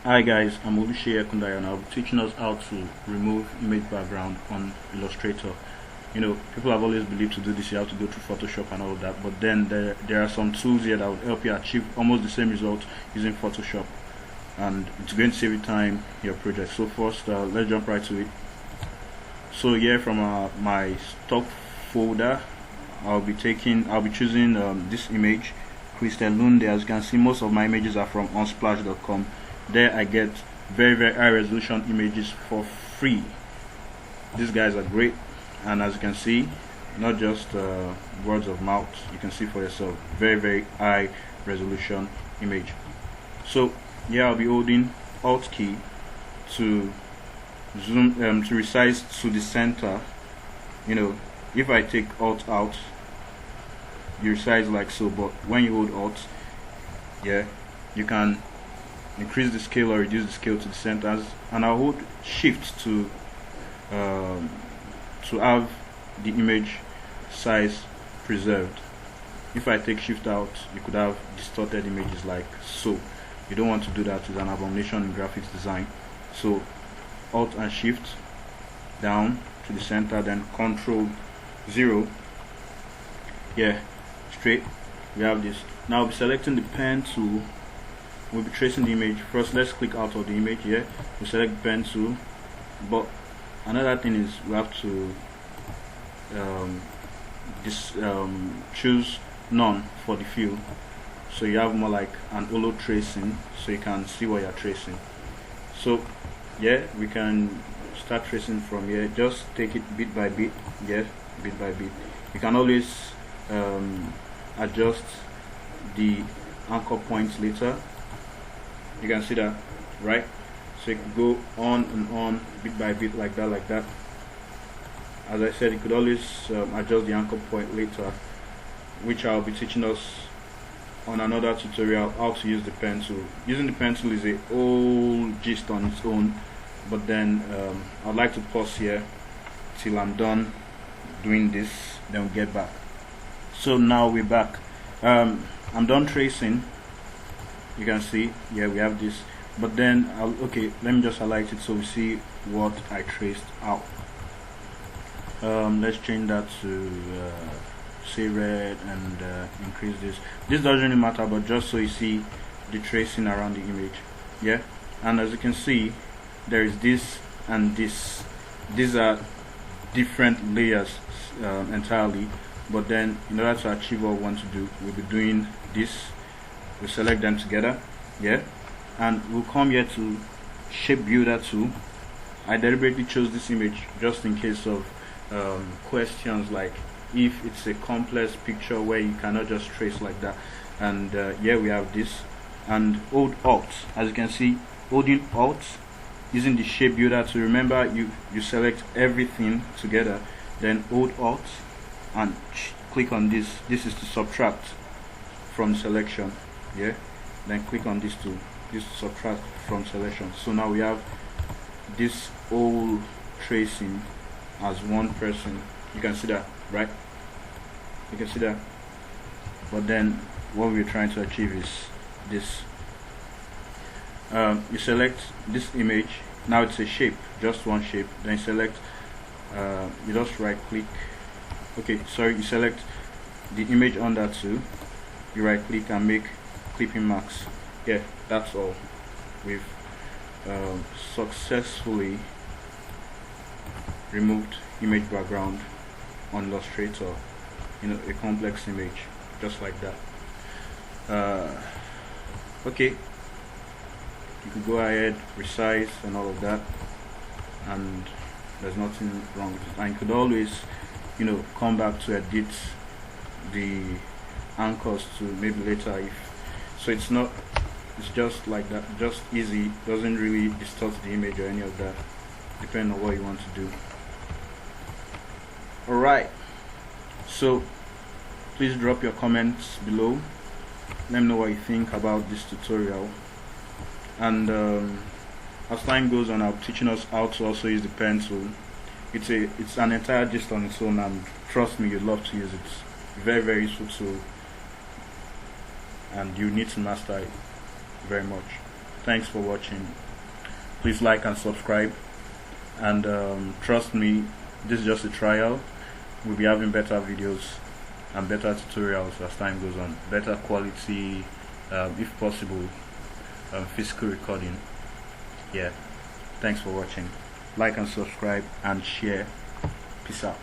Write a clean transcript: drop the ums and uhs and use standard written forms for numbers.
Hi guys, I'm Olushe and I'll be teaching us how to remove image background on Illustrator. People have always believed to do this you have to go through Photoshop and all of that, but then there are some tools here that will help you achieve almost the same result using Photoshop, and it's going to save you time in your project. So first, let's jump right to it. So here from my stock folder, I'll be choosing this image, Lunde. As you can see, most of my images are from unsplash.com. There I get very high resolution images for free. These guys are great, and as you can see, not just words of mouth, you can see for yourself, very high resolution image. So yeah, I'll be holding Alt key to zoom to resize to the center. If I take Alt out, you resize like so, but when you hold Alt, yeah, you can increase the scale or reduce the scale to the center, and I'll hold Shift to have the image size preserved. If I take Shift out, you could have distorted images like so. You don't want to do that. It's an abomination in graphics design. So Alt and Shift down to the center, then Control 0, yeah, straight. We have this. Now I'll be selecting the pen tool. We'll be tracing the image. First, let's click out of the image. Yeah, we select the pen tool, but another thing is we have to choose none for the fill, so you have more like an holo tracing, so you can see what you're tracing. So yeah, we can start tracing from here. Just take it bit by bit. Yeah, bit by bit. You can always adjust the anchor points later. You can see that, right? So you could go on and on bit by bit like that. As I said, you could always adjust the anchor point later, which I'll be teaching us on another tutorial, how to use the pen tool. Using the pen tool is a whole gist on its own, but then I'd like to pause here till I'm done doing this, then we'll get back. So now we're back. I'm done tracing. You can see, yeah, we have this, but then okay, let me just highlight it so we see what I traced out. Let's change that to say red and increase this. This doesn't really matter, but just so you see the tracing around the image. Yeah, and as you can see, there is this and this. These are different layers entirely, but then in order to achieve what we want to do, we'll be doing this. We select them together, yeah, and we'll come here to shape builder tool. I deliberately chose this image just in case of questions like if it's a complex picture where you cannot just trace like that. And yeah, we have this, and hold Alt. As you can see, holding Alt using the shape builder to remember, you select everything together, then hold Alt and click on this. This is to subtract from selection. Yeah, then click on this to subtract from selection. So now we have this whole tracing as one person. You can see that, right? You can see that. But then what we're trying to achieve is this. You select this image. Now it's a shape, just one shape. Then select. You just right click. Okay, sorry. You select the image under too. You right click and make clipping marks. Yeah, that's all. We've successfully removed image background on Illustrator, a complex image just like that. Okay, you could go ahead, resize and all of that, and there's nothing wrong with it. And you could always come back to edit the anchors to maybe later if so. It's just like that, just easy, doesn't really distort the image or any of that, depending on what you want to do. Alright, so please drop your comments below. Let me know what you think about this tutorial, and as time goes on, I'll be teaching us how to also use the pen tool. It's an entire gist on its own, and trust me, you'd love to use it. Very useful tool, and you need to master it very much. Thanks for watching. Please like and subscribe, and trust me, this is just a trial. We'll be having better videos and better tutorials as time goes on, better quality, if possible, physical recording. Yeah, thanks for watching. Like and subscribe and share. Peace out.